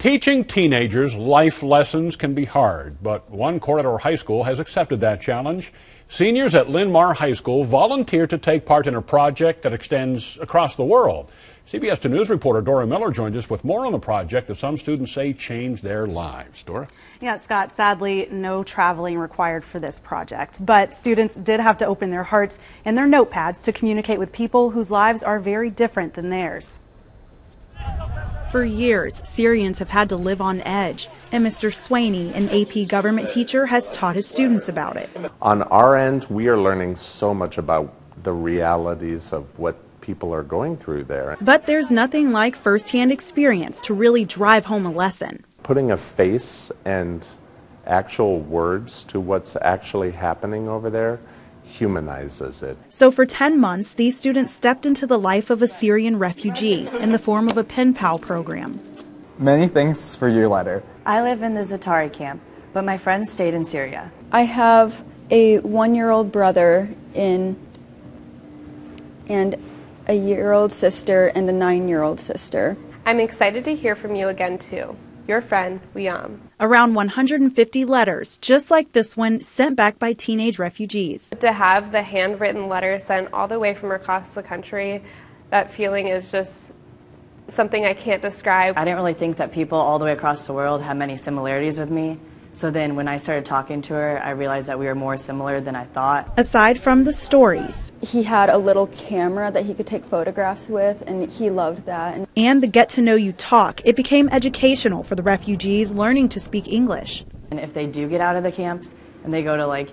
Teaching teenagers life lessons can be hard, but one Corridor High School has accepted that challenge. Seniors at Linn-Mar High School volunteered to take part in a project that extends across the world. CBS 2 News reporter Dora Miller joins us with more on the project that some students say changed their lives. Dora? Yeah, Scott, sadly, no traveling required for this project, but students did have to open their hearts and their notepads to communicate with people whose lives are very different than theirs. For years, Syrians have had to live on edge, and Mr. Swaney, an AP government teacher, has taught his students about it. On our end, we are learning so much about the realities of what people are going through there. But there's nothing like firsthand experience to really drive home a lesson. Putting a face and actual words to what's actually happening over there humanizes it. So for 10 months, these students stepped into the life of a Syrian refugee in the form of a Penpal program. Many thanks for your letter. I live in the Zatari camp, but my friends stayed in Syria. I have a 1-year-old brother and a year-old sister and a 9-year-old sister. I'm excited to hear from you again too. Your friend, Liam. Around 150 letters, just like this one, sent back by teenage refugees. To have the handwritten letters sent all the way from across the country, that feeling is just something I can't describe. I didn't really think that people all the way across the world had many similarities with me. So then when I started talking to her, I realized that we were more similar than I thought. Aside from the stories, he had a little camera that he could take photographs with, and he loved that. And the Get to Know You talk, it became educational for the refugees learning to speak English. And if they do get out of the camps and they go to like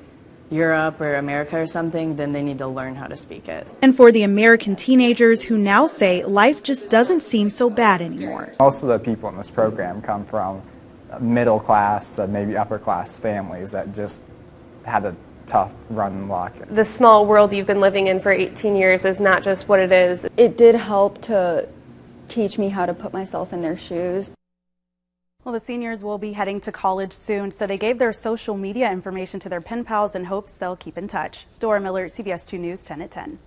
Europe or America or something, then they need to learn how to speak it. And for the American teenagers who now say life just doesn't seem so bad anymore. Most of the people in this program come from middle class to maybe upper class families that just had a tough run in luck. The small world you've been living in for 18 years is not just what it is. It did help to teach me how to put myself in their shoes. Well, the seniors will be heading to college soon, so they gave their social media information to their pen pals in hopes they'll keep in touch. Dora Miller, CBS 2 News, 10 at 10.